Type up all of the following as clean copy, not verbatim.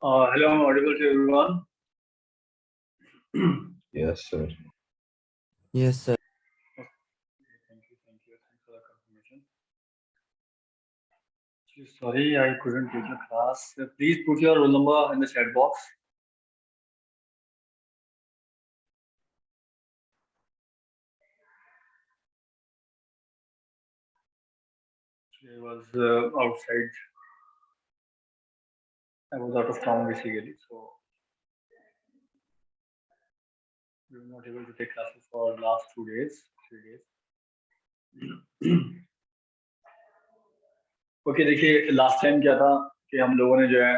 Hello, I'm audible to everyone. Yes, sir. Yes, sir. Thank you. Thanks for the confirmation. Sorry, I couldn't take the class. Please put your roll number in the chat box. I was outside. I was out of town basically, so we were not able to take classes for last 2 days, 3 days. Okay देखिए last time क्या था कि हम लोगों ने जो है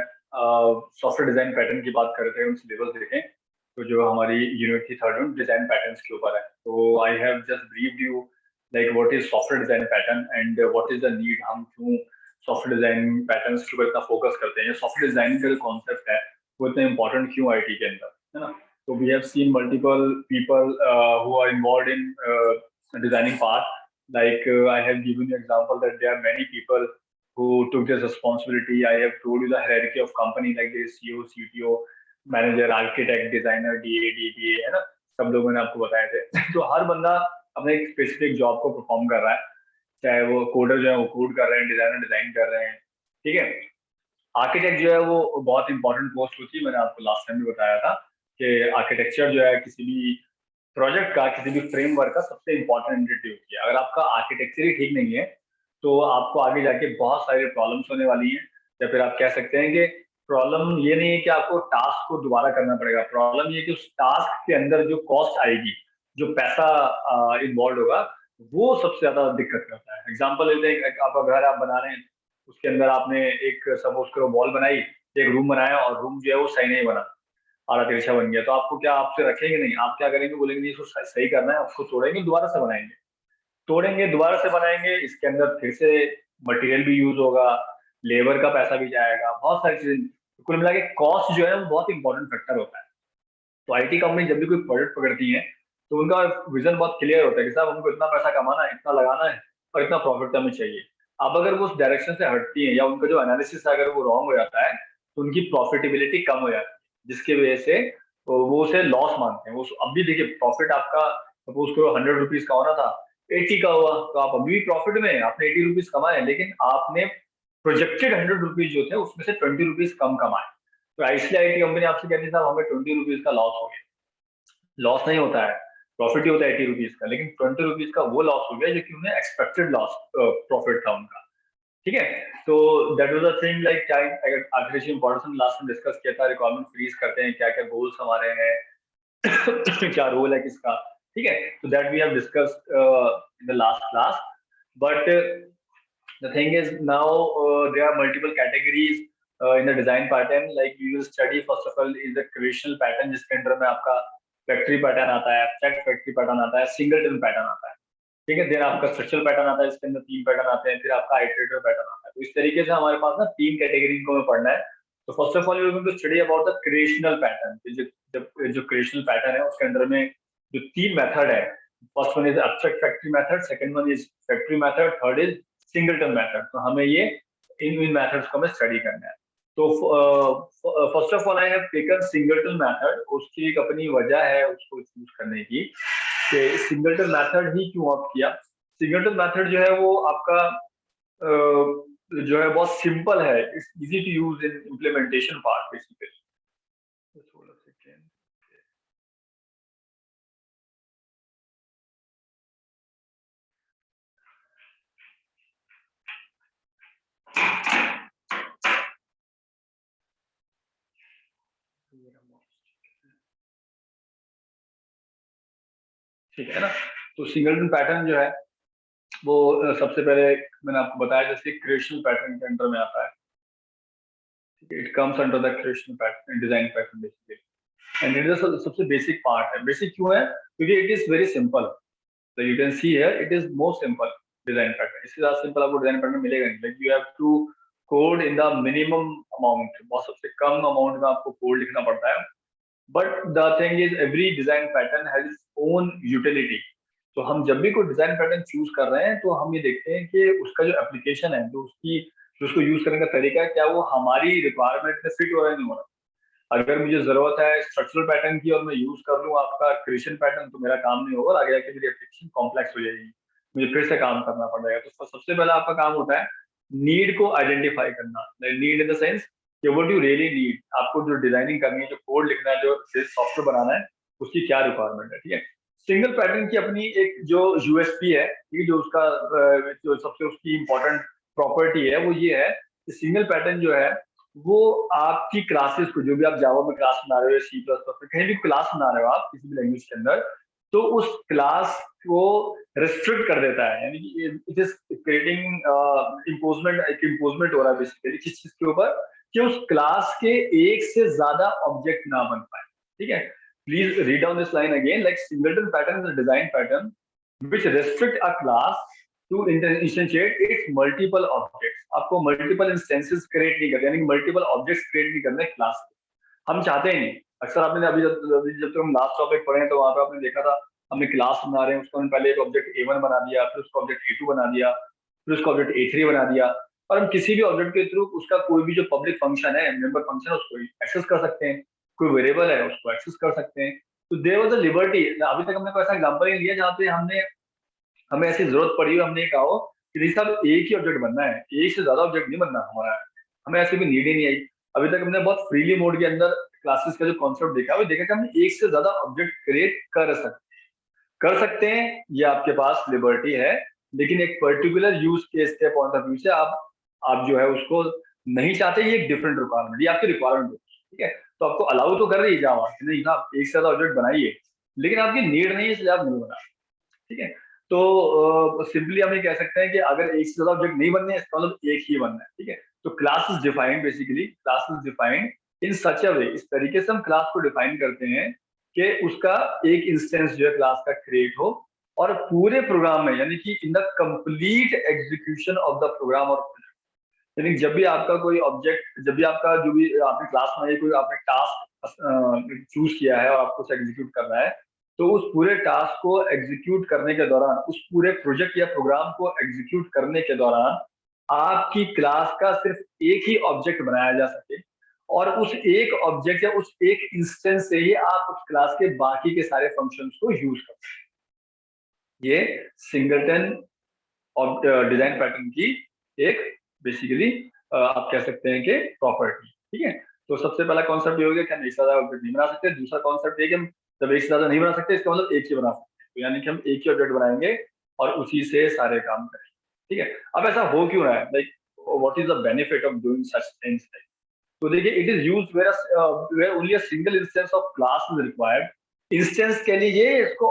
software design pattern की बात कर रहे थे, उन सिलेबस देखें तो जो हमारी यूनिट थी थर्ड डिजाइन पैटर्न्स के ऊपर है। तो I have just briefed you like what is software design pattern and what is the need, हम क्यों सॉफ्टवेयर डिजाइन पैटर्न्स के ऊपर इतना फोकस करते हैं, सॉफ्टवेयर डिजाइनिंग का जो कॉन्सेप्ट है वो इतना इंपॉर्टेंट क्यों आईटी के अंदर, है ना। तो we have seen multiple people who are involved in designing part, like I have given you example that there are many people who took this responsibility. I have told you the hierarchy of company like this: CEO, CTO, manager, architect, designer, DA, DBA, है ना, सब लोगों ने आपको बताए थे। तो हर बंदा अपने एक स्पेसिफिक जॉब को परफॉर्म कर रहा है, चाहे वो कोडर जो है वो कोड कर रहे हैं, डिजाइनर डिजाइन कर रहे हैं, ठीक है। आर्किटेक्ट जो है वो बहुत इंपॉर्टेंट पोस्ट होती है, मैंने आपको लास्ट टाइम भी बताया था कि आर्किटेक्चर जो है किसी भी प्रोजेक्ट का, किसी भी फ्रेमवर्क का सबसे इंपॉर्टेंट एंटिटी होती है। अगर आपका आर्किटेक्चर ही ठीक नहीं है तो आपको आगे जाके बहुत सारे प्रॉब्लम्स होने वाली हैं, या फिर आप कह सकते हैं कि प्रॉब्लम ये नहीं है कि आपको टास्क को दोबारा करना पड़ेगा, प्रॉब्लम ये कि उस टास्क के अंदर जो कॉस्ट आएगी, जो पैसा इन्वॉल्व होगा, वो सबसे ज्यादा दिक्कत करता है। एग्जाम्पल लेते हैं, आपका घर आप बना रहे हैं, उसके अंदर आपने एक सपोज करो वॉल बनाई, एक रूम बनाया और रूम जो है वो सही नहीं बना, आड़ा तिरछा बन गया, तो आपको क्या, आपसे रखेंगे नहीं, आप क्या करेंगे, बोलेंगे नहीं इसको सही करना है, उसको तोड़ेंगे दोबारा से बनाएंगे, तोड़ेंगे दोबारा से बनाएंगे, इसके अंदर फिर से मटेरियल भी यूज होगा, लेबर का पैसा भी जाएगा, बहुत सारी चीजें। कुल मिला के कॉस्ट जो है वो बहुत इंपॉर्टेंट फैक्टर होता है। तो आईटी कंपनी जब भी कोई प्रोजेक्ट पकड़ती है तो उनका विजन बहुत क्लियर होता है कि साहब हमको इतना पैसा कमाना है, इतना लगाना है और इतना प्रॉफिट हमें चाहिए। अब अगर वो उस डायरेक्शन से हटती है या उनका जो एनालिसिस है अगर वो रॉन्ग हो जाता है तो उनकी प्रॉफिटेबिलिटी कम हो जाती है, जिसकी वजह से वो उसे लॉस मानते हैं। वो अब भी देखिए प्रॉफिट आपका सपोज करो 100 रुपीज का होना था, 80 का हुआ, तो आप अभी भी प्रॉफिट में हैं, आपने 80 रुपीज कमाए, लेकिन आपने प्रोजेक्टेड 100 रुपीज जो थे उसमें से 20 रुपीज कम कमाए। तो इसलिए आईटी कंपनी आपसे कहती है साहब हमें 20 रुपीज का लॉस हो गया। लॉस नहीं होता है, प्रॉफिट ही होता है 80 रुपीज का, लेकिन 20 रुपीज का वो लॉस हो गया जो कि उन्हें एक्सपेक्टेड लॉस प्रॉफिट था उनका, ठीक है। तो that was a thing like artificial importance last में डिस्कस किया था, रिक्वायरमेंट फ्रीज करते हैं, क्या क्या गोल्स हमारे हैं, क्या रोल है किसका, ठीक है। तो that we have discussed in the last class, but the thing is now there are multiple categories in the design pattern, like you will study first of all is the creational pattern, जिसके अंदर में आपका factory pattern आता है, abstract factory pattern आता है, singleton pattern आता है, ठीक है। देन आपका स्ट्रक्चरल पैटर्न आता है, इसके अंदर 3 पैटर्न आते हैं, फिर आपका आइटरेटिव पैटर्न आता है। तो इस तरीके से हमारे पास ना 3 कैटेगरी को हमें पढ़ना है। तो first of all you going to study about the creational pattern. जो क्रिएशनल पैटर्न है उसके अंदर में जो 3 मेथड है, first one is abstract factory method, second one is factory method, third is singleton method. तो हमें ये इन मेथड्स को हमें स्टडी करना है। तो first of all I have taken singleton method, उसकी एक अपनी वजह है उसको चूज करने की कि सिंगलटन मेथड ही क्यों ऑप्ट किया। सिंगलटन मेथड जो है वो आपका जो है बहुत सिंपल है, it's easy to use in implementation part basically. थोड़ा सेकेंड, ठीक है ना। तो सिंगलटन पैटर्न जो है वो सबसे पहले मैंने आपको बताया जैसे क्रिएशनल पैटर्न के अंडर में आता है, it comes under the creational pattern design pattern basically, and it is सबसे बेसिक पार्ट है। बेसिक क्यों है, क्योंकि it is very simple. So you can see here it is most simple design pattern. इससे ज़्यादा सिंपल आपको design pattern मिलेगा नहीं। Like you have to code in the minimum amount, बहुत सबसे कम अमाउंट में आपको कोड लिखना पड़ता है। But the thing is every design pattern has its own utility. तो हम जब भी कोई डिजाइन पैटर्न चूज कर रहे हैं तो हम ये देखते हैं कि उसका जो एप्लीकेशन है, जो उसको यूज करने का तरीका है, क्या वो हमारी रिक्वायरमेंट में फिट हो रहा है नहीं हो रहा। अगर मुझे जरूरत है स्ट्रक्चरल पैटर्न की और मैं यूज कर लूँ आपका क्रिएशन पैटर्न, तो मेरा काम नहीं होगा और आगे जाके मेरी एप्लीकेशन कॉम्प्लेक्स हो जाएगी, मुझे फिर से काम करना पड़ेगा। तो सबसे पहला आपका काम होता है नीड को आइडेंटिफाई करना। नीड इन द सेंस कि व्हाट यू रियली नीड, आपको जो डिजाइनिंग करनी है, जो कोड लिखना है, जो सॉफ्टवेयर बनाना है, उसकी क्या रिक्वायरमेंट है। ठीक है, सिंगल पैटर्न की अपनी एक जो यूएसपी है, ठीक है, जो उसका जो सबसे उसकी इंपॉर्टेंट प्रॉपर्टी है वो ये है कि सिंगल पैटर्न जो है वो आपकी क्लासेस को, जो भी आप जावा में क्लास बना रहे हो, सी प्लस प्लस में कहीं भी क्लास बना रहे हो आप किसी भी लैंग्वेज के अंदर, तो उस क्लास को रिस्ट्रिक्ट कर देता है। यानी कि इट इज क्रिएटिंग इम्पोजमेंट, एक इम्पोजमेंट हो रहा है बेसिकली किस चीज के ऊपर, कि उस क्लास के एक से ज्यादा ऑब्जेक्ट ना बन पाए। ठीक है, please read down this line again, like singleton pattern is a design pattern which restrict a class to instantiate its multiple objects। आपको मल्टीपल इंस्टेंसेस क्रिएट नहीं करते, यानी मल्टीपल ऑब्जेक्ट्स क्रिएट नहीं करने क्लास के, हम चाहते ही नहीं। अक्सर आपने जब तक हम लास्ट टॉपिक पढ़े हैं तो वहां पे आपने देखा था, हमने क्लास बना रहे हैं, उसको हमने पहले एक ऑब्जेक्ट A1 बना दिया, फिर उसको ऑब्जेक्ट A2 बना दिया, फिर उसको ऑब्जेक्ट A3 बना दिया, और हम किसी भी ऑब्जेक्ट के थ्रू उसका कोई भी जो पब्लिक फंक्शन है, मेंबर फंक्शन है, उसको एक्सेस कर सकते हैं, कोई वेरिएबल है उसको एक्सेस कर सकते हैं। तो देयर वाज अ लिबर्टी। अभी तक हमने कोई ऐसा एग्जांपल नहीं लिया जहाँ पे हमने, हमें ऐसी जरूरत पड़ी हो, हमने ये कहा हो कि नहीं साहब एक ही ऑब्जेक्ट बनना है, एक से ज्यादा ऑब्जेक्ट नहीं बनना हमारा, हमें ऐसी भी नीड ही नहीं आई। अभी तक हमने बहुत फ्रीली मोड के अंदर क्लासेस का जो कॉन्सेप्ट देखा है वो देखा कि हम एक से ज्यादा ऑब्जेक्ट क्रिएट कर सकते हैं, ये आपके पास लिबर्टी है। लेकिन एक पर्टिकुलर यूज केस के पॉइंट ऑफ व्यू से आप जो है उसको नहीं चाहते, ये एक डिफरेंट रिक्वायरमेंट, ये आपकी रिक्वायरमेंट है। ठीक है, तो आपको अलाउ तो कर रही है जावा कि नहीं आप एक से ज्यादा ऑब्जेक्ट बनाइए, लेकिन आपकी नीड नहीं है इसलिए आप नहीं बना। ठीक है, तो सिंपली हम ये कह सकते हैं कि अगर एक से ज्यादा ऑब्जेक्ट नहीं बनने, इसका मतलब एक ही बनना है। ठीक है, तो class is defined, basically class is defined in such a way, इस तरीके से हम क्लास को डिफाइन करते हैं कि उसका एक इंस्टेंस जो है क्लास का क्रिएट हो, और पूरे प्रोग्राम में, यानी कि in the complete execution of the program, और यानी जब भी आपका कोई ऑब्जेक्ट, जब भी आपका जो भी आपने क्लास में कोई आपने टास्क चूज किया है और आपको उसे एग्जीक्यूट करना है, तो उस पूरे टास्क को एग्जीक्यूट करने के दौरान, उस पूरे प्रोजेक्ट या प्रोग्राम को एग्जीक्यूट करने के दौरान आपकी क्लास का सिर्फ एक ही ऑब्जेक्ट बनाया जा सके, और उस एक ऑब्जेक्ट या उस एक इंस्टेंस से ही आप उस क्लास के बाकी के सारे फंक्शंस को यूज कर सकते हैं। ये सिंगलटन डिजाइन पैटर्न की एक बेसिकली आप कह सकते हैं कि प्रॉपर्टी। ठीक है, तो सबसे पहला कॉन्सेप्ट ये हो गया कि हम एक से ज्यादा ऑब्जेक्ट नहीं बना सकते। दूसरा कॉन्सेप्ट ये कि हम जब एक से ज्यादा नहीं बना सकते, इसका मतलब एक ही बना सकते हैं, तो यानी कि हम एक ही ऑब्जेक्ट बनाएंगे और उसी से सारे काम करेंगे। ठीक है, अब ऐसा हो क्यों रहा है, like what is the benefit of doing such things. तो देखिए, it is used where only a single instance of class is required. Instance के लिए इसको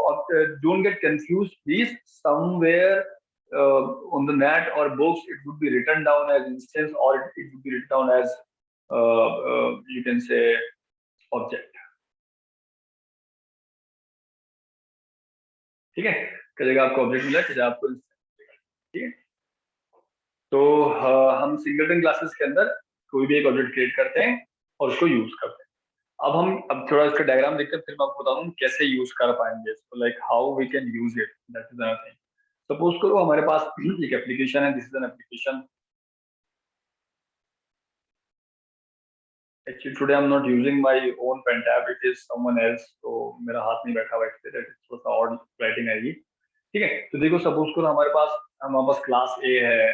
don't get confuse please, somewhere on the net or books it would be written down as instance, or it would be written down as you can say object। ठीक है, कई जगह आपको object मिला, कई जगह आपको instance मिलेगा। ठीक है, तो हम सिंगलटन क्लासेस के अंदर कोई भी एक ऑब्जेक्ट क्रिएट करते हैं और उसको यूज करते हैं। अब थोड़ा इसका डायग्राम देखते हैं, फिर मैं आपको बताऊं कैसे यूज कर पाएंगे इसको, like how we can use it, that is another thing. Suppose करो हमारे पास एक एप्लीकेशन है, this is an application. Actually, today I'm not using my own pen tab. It is someone else. तो मेरा हाथ नहीं बैठा हुआ इस पे, that is थोड़ा सा और राइटिंग आएगी। ठीक है, तो देखो सपोज करो हमारे पास क्लास ए है,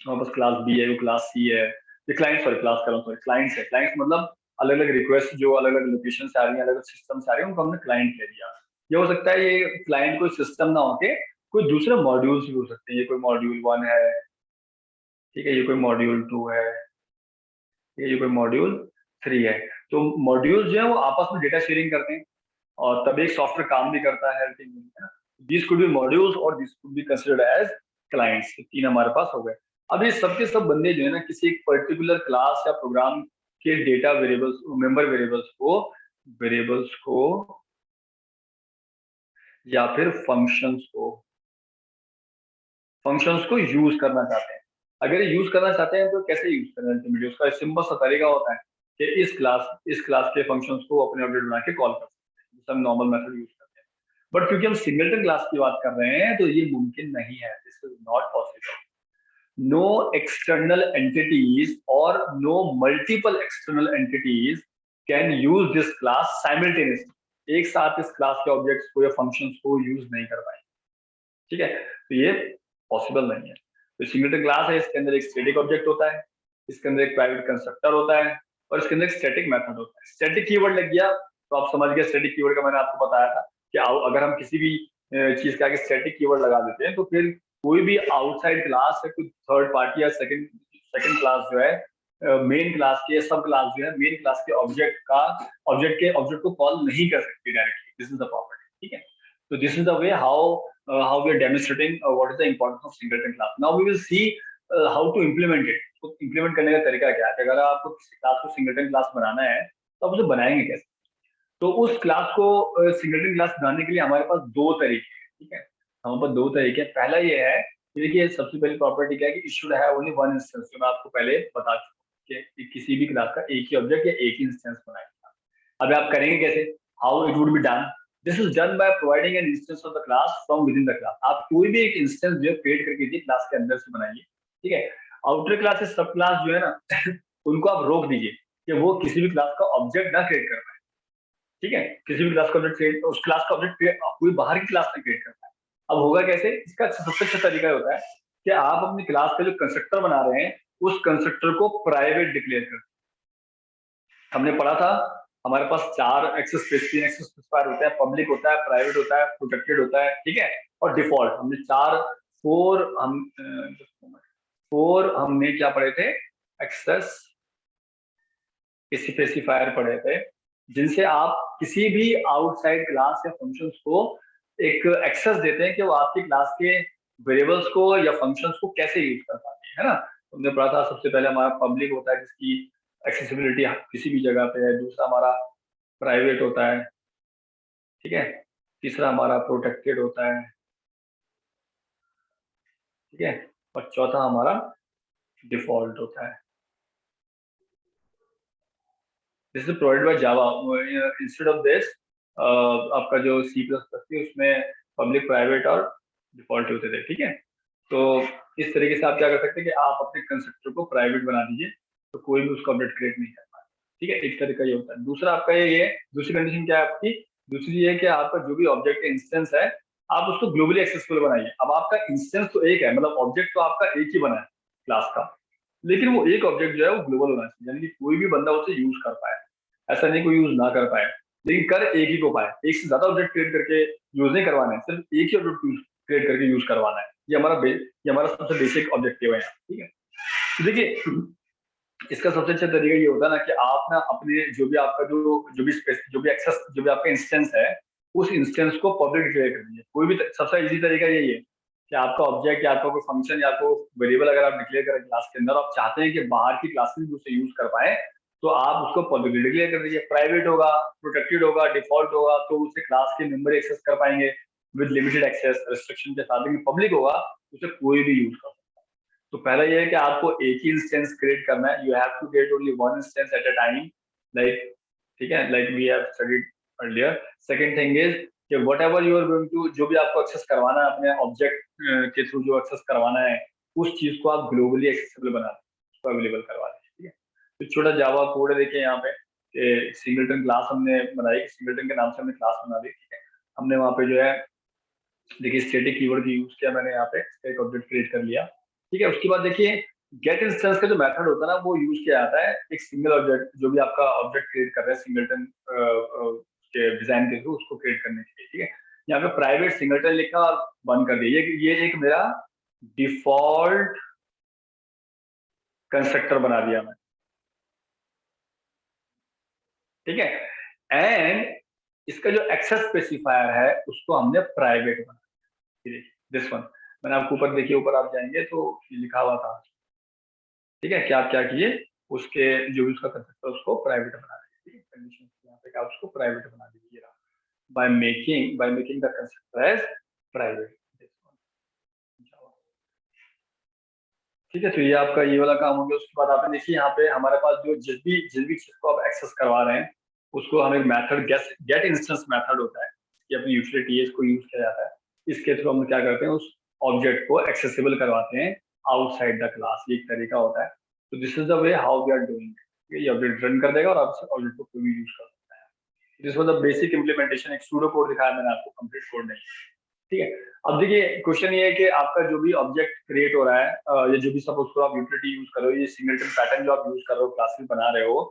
हमारे पास क्लास बी है, वो क्लास सी है। ये क्लाइंट, सॉरी क्लास कर रहा हूँ, सॉरी क्लाइंट्स है। क्लाइंट्स मतलब अलग अलग रिक्वेस्ट जो अलग अलग लोकेशन से आ रही है, अलग अलग सिस्टम से आ रही है, उनको हमने क्लाइंट कह दिया। ये हो सकता है ये क्लाइंट कोई सिस्टम ना होके कोई दूसरे मॉड्यूल्स भी हो सकते हैं। ये कोई मॉड्यूल 1 है, ठीक है, ये कोई मॉड्यूल 2 है, ये कोई मॉड्यूल 3 है। तो मॉड्यूल जो है वो आपस में डेटा शेयरिंग करते हैं, और तब एक सॉफ्टवेयर काम भी करता है। दिस कुड बी मॉड्यूल्स और this could be considered as clients. तीन हमारे पास हो गए। अब ये सबके सब बंदे जो है ना, किसी एक पर्टिकुलर क्लास या प्रोग्राम के डेटा वेरिएबल्स, मेंबर वेरिएबल्स को या फिर फंक्शंस को यूज करना चाहते हैं। अगर ये यूज करना चाहते हैं तो कैसे यूज करना है, अल्टीमेटली उसका सिंपल सा तरीका होता है कि इस क्लास के फंक्शंस को अपने ऑब्जेक्ट बना के कॉल कर सकते हैं, जिसे हम नॉर्मल मेथड यूज करते हैं। बट क्योंकि हम सिंगलटन क्लास की बात कर रहे हैं तो ये मुमकिन नहीं है, this is not possible. No external entities or no multiple external entities can use this class simultaneously, एक साथ इस क्लास के ऑब्जेक्ट्स को या फंक्शंस को यूज नहीं कर पाएंगे, ठीक है। तो ये पॉसिबल नहीं है। तो सिंगलटन क्लास है, इसके अंदर एक स्टैटिक ऑब्जेक्ट होता है, इसके अंदर एक प्राइवेट कंस्ट्रक्टर होता है, और इसके अंदर एक स्टैटिक मेथड होता है। स्टैटिक कीवर्ड लग गया तो आप समझ गए, स्टैटिक कीवर्ड का मैंने आपको बताया था कि अगर हम किसी भी चीज के आगे स्टैटिक कीवर्ड लगा देते हैं तो फिर कोई भी आउटसाइड क्लास है, कोई थर्ड पार्टी या सेकंड सेकंड क्लास जो है मेन क्लास के, सब क्लास जो है मेन क्लास के ऑब्जेक्ट को कॉल नहीं कर सकती directly. This is the property, ठीक है। So this is the way how we are demonstrating what is the importance of singleton class. Now we will see how to implement it. तो implement करने का तरीका क्या है? अगर आपको किसी क्लास को singleton class बनाना है तो आप उसे बनाएंगे कैसे? तो उस क्लास को singleton class बनाने के लिए हमारे पास दो तरीके हैं, ठीक है। हमारे पास दो तरीके हैं। पहला ये है कि देखिए सबसे पहली प्रॉपर्टी क्या है कि it should have only one instance, जो मैं आपको पहले बता चुका हूँ कि किसी भी क्लास का एक ही ऑब्जेक्ट या एक ही इंस्टेंस बनाएगा। अब आप करेंगे कैसे? How it would be done? This is done by providing an instance of the class from within the class. आप कोई भी एक इंस्टेंस जो है क्रिएट करके दीजिए, क्लास के अंदर से बनाइए, ठीक है। आउटर क्लासेस सब क्लास जो है ना उनको आप रोक दीजिए कि वो किसी भी क्लास का ऑब्जेक्ट ना क्रिएट कर पाए, ठीक है। किसी भी क्लास का ऑब्जेक्ट क्रिएट, उस क्लास का ऑब्जेक्ट कोई बाहर की क्लास में क्रिएट कर पाए। अब होगा कैसे? इसका सबसे अच्छा तरीका होता है कि आप अपनी क्लास का जो कंस्ट्रक्टर बना रहे हैं उस कंस्ट्रक्टर को प्राइवेट डिक्लेयर कर। हमने पढ़ा था हमारे पास चार एक्सेस स्पेसिफायर होता है, पब्लिक होता है, प्राइवेट होता है, प्रोटेक्टेड होता है, ठीक है, और डिफॉल्ट। हमने फोर हमने क्या पढ़े थे? एक्सेस स्पेसिफायर पढ़े थे, जिनसे आप किसी भी आउटसाइड क्लास या फंक्शंस को एक एक्सेस देते हैं कि वो आपकी क्लास के वेरिएबल्स को या फंक्शंस को कैसे यूज कर पाते हैं, है ना। हमने पढ़ा था सबसे पहले हमारा पब्लिक होता है जिसकी एक्सेसिबिलिटी किसी भी जगह पे है, दूसरा हमारा प्राइवेट होता है, ठीक है, तीसरा हमारा प्रोटेक्टेड होता है, ठीक है, और चौथा हमारा डिफॉल्ट होता है। This is provided by Java. Instead of this आपका जो C++ थी उसमें पब्लिक, प्राइवेट और डिफॉल्ट होते थे, ठीक है। तो इस तरीके से आप क्या कर सकते हैं कि आप अपने कंस्ट्रक्टर को प्राइवेट बना दीजिए तो कोई भी उसका अपडेट क्रिएट नहीं कर पाए, ठीक है। एक तरीका ये होता है। दूसरा आपका ये दूसरी कंडीशन क्या है आपकी? दूसरी ये कि आपका जो भी ऑब्जेक्ट इंस्टेंस है आप उसको ग्लोबली एक्सेसिबल बनाइए। अब आपका इंस्टेंस तो एक है, मतलब ऑब्जेक्ट तो आपका एक ही बना है क्लास का, लेकिन वो एक ऑब्जेक्ट जो है वो ग्लोबल होना चाहिए, यानी कि कोई भी बंदा उसे यूज कर पाए। ऐसा नहीं कोई यूज ना कर पाए, लेकिन कर एक ही को पाए। एक से ज्यादा ऑब्जेक्ट क्रिएट करके यूज नहीं करवाना है, सिर्फ एक ही ऑब्जेक्ट क्रिएट करके यूज करवाना है। ये हमारा सबसे बेसिक ऑब्जेक्टिव है, ठीक है। तो देखिए इसका सबसे अच्छा तरीका ये होता है ना कि आप ना अपने जो भी आपका जो भी एक्सेस, जो भी आपका इंस्टेंस है उस इंस्टेंस को पब्लिक डिक्लेयर कर दीजिए। कोई भी सबसे इजी तरीका यही है कि आपका ऑब्जेक्ट या आपका कोई फंक्शन या कोई वेरिएबल अगर आप डिक्लेयर करें क्लास के अंदर, आप चाहते हैं कि बाहर की क्लासेस भी उसे यूज कर पाए, तो आप उसको पब्लिकली डिक्लेयर कर दीजिए। प्राइवेट होगा, प्रोटेक्टेड होगा, डिफॉल्ट होगा, तो उसे क्लास के मेंबर एक्सेस कर पाएंगे विद लिमिटेड एक्सेस रिस्ट्रिक्शन के साथ। लेकिन पब्लिक होगा उसे कोई भी यूज कर। तो पहला ये है कि आपको एक ही इंस्टेंस क्रिएट करना है। You have to create only one instance at a time, like, ठीक है, like we have studied earlier. Second thing is कि whatever you are going to, जो भी आपको एक्सेस करवाना है अपने ऑब्जेक्ट के थ्रू, जो एक्सेस करवाना है उस चीज को आप ग्लोबली एक्सेसिबल बना दें, उसको अवेलेबल करवा दें, ठीक है। तो छोटा जावा कोड है, देखिए यहाँ पे कि सिंगलटन क्लास हमने बनाई, सिंगलटन के नाम से हमने क्लास बना दी, ठीक है। हमने वहाँ पे जो है देखिए स्टैटिक कीवर्ड की यूज किया मैंने, यहाँ पे एक ऑब्जेक्ट क्रिएट कर लिया, ठीक है। उसके बाद देखिए गेट इंस्टेंस का जो मेथड होता है ना वो यूज किया जाता है एक सिंगल ऑब्जेक्ट, जो भी आपका ऑब्जेक्ट क्रिएट कर रहे हैं सिंगलटन के डिजाइन के थ्रू उसको क्रिएट करने के लिए, ठीक है। यहाँ पे प्राइवेट सिंगलटन लिखा और बंद कर दिया। ये एक मेरा डिफॉल्ट कंस्ट्रक्टर बना दिया मैं, ठीक है। एंड इसका जो एक्सेस स्पेसिफायर है उसको हमने प्राइवेट बना दिया, दिस वन। मैंने आपको ऊपर देखिए, ऊपर आप जाएंगे तो लिखा हुआ था, ठीक है, क्या आप क्या किए उसके जो भी उसका कंस्ट्रक्टर उसको प्राइवेट बना दीजिए, ठीक है। कंडीशन यहाँ पे आप उसको प्राइवेट बना दीजिए by making the constructor as private, ठीक है। तो ये आपका ये वाला काम हो गया। उसके बाद आपने देखिए यहाँ पे हमारे पास जो जिस भी चीज को आप एक्सेस करवा रहे हैं उसको हम एक मेथड गेट इंस्टेंस मेथड होता है, ये अपनी यूटिलिटी है, इसको यूज किया जाता है। इसके थ्रू हम क्या करते हैं उस ऑब्जेक्ट को एक्सेसिबल करवाते हैं आउटसाइड द क्लास, ये एक तरीका होता है। तो this is the way how we are doing. ये अपडेट रन कर देगा और आप ऑब्जेक्ट को कोई भी यूज कर सकता है। This was the basic implementation, एक सूडो कोड दिखाया मैंने आपको, कंप्लीट कोड नहीं। ठीक है, अब देखिए क्वेश्चन ये है कि आपका जो भी ऑब्जेक्ट क्रिएट हो रहा है या जो भी सपोज करो आप यूटिलिटी यूज कर रहे हो, ये सिंगलटन पैटर्न जो आप यूज कर रहे हो, क्लासेस बना रहे हो,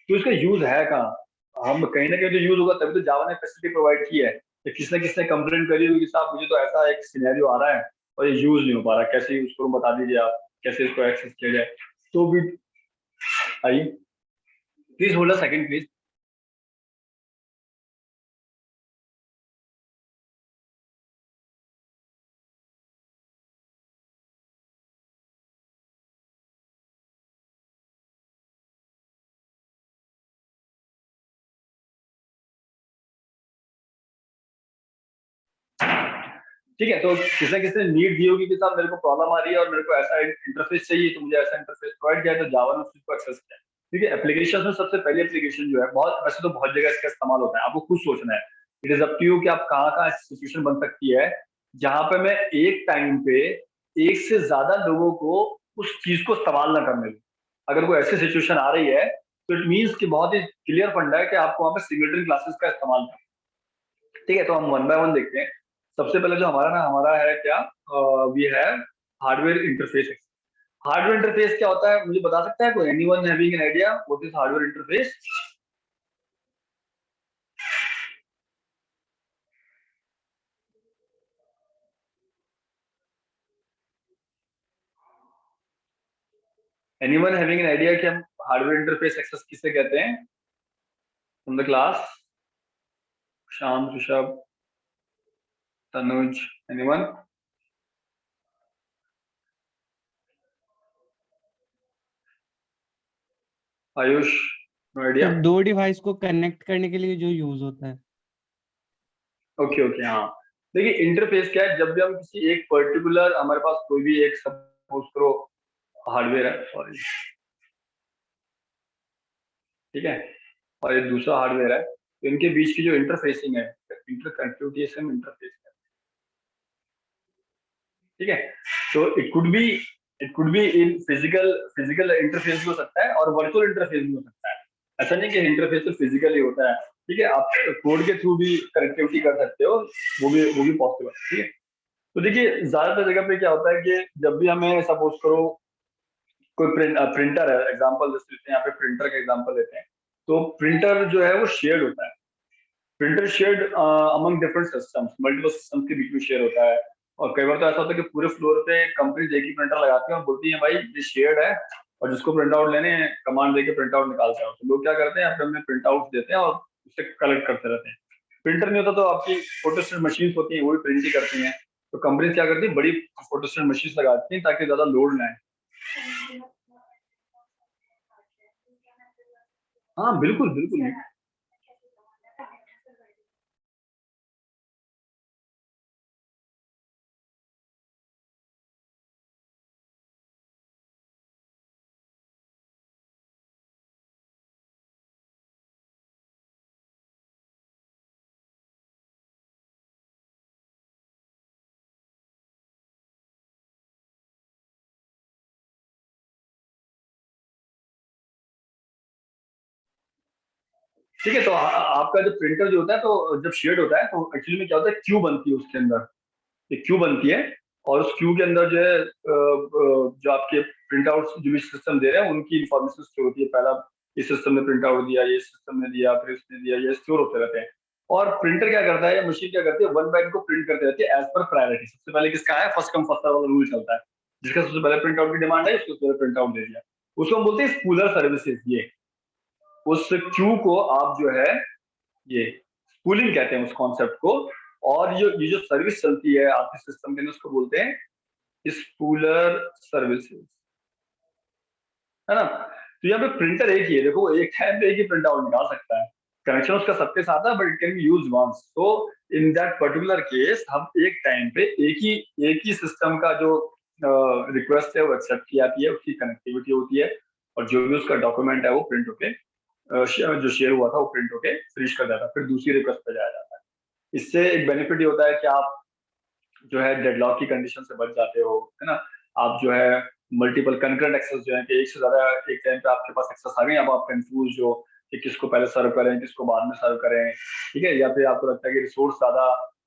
तो इसका यूज है कहाँ? हम कहीं ना कहीं तो यूज होगा, तभी तो जावा ने फैसिलिटी प्रोवाइड की है। कि किसने किसने कंप्लेंट करी होगी कि साहब मुझे तो ऐसा एक सिनेरियो आ रहा है और ये यूज नहीं हो पा रहा, कैसे यूज करूँ बता दीजिए आप, कैसे इसको एक्सेस किया जाए। तो भी आइए, please hold a second please. ठीक है, तो किसने किसने नीड दी होगी कि साहब मेरे को प्रॉब्लम आ रही है और मेरे को ऐसा इंटरफेस चाहिए, तो मुझे ऐसा इंटरफेस प्रोवाइड किया, तो जावा ने उस चीज को एक्सेस किया। ठीक है, एप्लीकेशन में सबसे पहली एप्लीकेशन जो है, बहुत वैसे तो बहुत जगह इसका इस्तेमाल होता है, आपको खुद सोचना है। It is up to you कि आप कहाँ कहाँ सिचुएशन बन सकती है जहां पे मैं एक टाइम पे एक से ज्यादा लोगों को उस चीज को इस्तेमाल ना करने दूं। अगर कोई ऐसी सिचुएशन आ रही है तो इट मीन्स कि बहुत ही क्लियर फंडा है कि आपको वहां पे सिंगलटन क्लासेस का इस्तेमाल करना है। ठीक है, तो हम वन बाय वन देखते हैं। सबसे पहले जो हमारा है क्या, we have hardware interface. Hardware interface क्या होता है, मुझे बता सकता है कोई? Anyone having an idea what is hardware interface? Anyone having an idea कि हम हार्डवेयर इंटरफेस एक्सेस किसे कहते हैं from the class? Sham, Rishabh, Tanuj, anyone? Ayush, no idea? Sir दो डिवाइस को कनेक्ट करने के लिए जो यूज होता है। ओके ओके, हाँ। देखिए इंटरफेस क्या है, जब भी हम किसी एक पर्टिकुलर, हमारे पास कोई भी एक सपोज करो हार्डवेयर है, सॉरी, ठीक है, और एक दूसरा हार्डवेयर है, तो इनके बीच की जो इंटरफेसिंग है, इंटरकनेक्टिविटी से हम इंटरफेस है। ठीक है, तो it could be in physical interface भी हो सकता है और वर्चुअल इंटरफेस भी हो सकता है। ऐसा नहीं कि इंटरफेस तो फिजिकल ही होता है। ठीक है, आप कोड के थ्रू भी कनेक्टिविटी कर सकते हो, वो भी पॉसिबल है। ठीक है, तो देखिए ज्यादातर जगह पे क्या होता है कि जब भी हमें सपोज करो कोई प्रिंटर है, एग्जांपल जैसे लेते हैं, यहाँ पे प्रिंटर का एग्जांपल लेते हैं, तो प्रिंटर जो है वो शेयर्ड होता है। Printer shared among different systems, multiple systems के बीच में शेयर होता है। और कई बार तो ऐसा होता है कि पूरे फ्लोर पे कंपनी एक ही प्रिंटर लगाती है और बोलती है भाई ये शेयर्ड है, और जिसको प्रिंट आउट लेने हैं कमांड देके प्रिंट आउट निकालते हैं। तो लोग क्या करते हैं, अपने अपने प्रिंट आउट देते हैं और उससे कलेक्ट करते रहते हैं। प्रिंटर नहीं होता तो आपकी फोटोस्टेट मशीन होती है, वो भी प्रिंट ही करती हैं। तो कंपनी क्या करती है, बड़ी फोटोस्टेट मशीन लगाती है ताकि ज्यादा लोड ना आए। हाँ बिल्कुल बिल्कुल। ठीक है, तो आपका जो प्रिंटर जो होता है, तो जब शेड होता है तो एक्चुअली में क्या होता है, क्यू बनती है उसके अंदर, एक क्यू बनती है। और उस क्यू के अंदर जो है जो आपके प्रिंट आउट जो भी सिस्टम दे रहे हैं उनकी इंफॉर्मेशन स्टोर होती है। पहला इस सिस्टम ने प्रिंट आउट दिया, ये सिस्टम ने दिया, फिर इसने दिया, ये स्टोर होते रहते हैं। और प्रिंटर क्या करता है या मशीन क्या करती है, वन बाय वन को प्रिंट करते रहती है एज पर प्रायोरिटी। सबसे पहले किसका है, फर्स्ट कम फर्स्ट वाला रूल चलता है। जिसका सबसे पहले प्रिंट आउट की डिमांड है उसको पहले प्रिंट आउट दे दिया। उसको हम बोलते हैं स्पूलर सर्विसेज। ये उस क्यू को आप जो है, ये स्पूलिंग कहते हैं उस कॉन्सेप्ट को। और ये जो सर्विस चलती है आपके सिस्टम के अंदर उसको बोलते हैं स्पूलर सर्विसेज, है ना। तो यहाँ पे प्रिंटर एक ही है, देखो एक टाइम पे एक ही प्रिंट आउट निकाल सकता है। कनेक्शन उसका सबके साथ है, but it can be use once. तो इन दैट पर्टिकुलर केस हम एक टाइम पे एक ही सिस्टम का जो रिक्वेस्ट है वो एक्सेप्ट की जाती है, उसकी कनेक्टिविटी होती है, और जो भी उसका डॉक्यूमेंट है वो प्रिंट होके जो शेयर हुआ था वो प्रिंट होके फिनिश कर जाता है, फिर दूसरी रिक्वेस्ट पे जाया जाता है। इससे एक बेनिफिट ये होता है कि आप जो है डेडलॉक की कंडीशन से बच जाते हो, है ना। आप जो है मल्टीपल कंकरेंट एक्सेस जो है कि एक से ज्यादा एक टाइम पे आपके पास एक्सेस आ गए, अब आप कंफ्यूज हो कि किसको पहले सर्व करें किसको बाद में सर्व करें, ठीक है, या फिर आपको लगता है कि रिसोर्स ज्यादा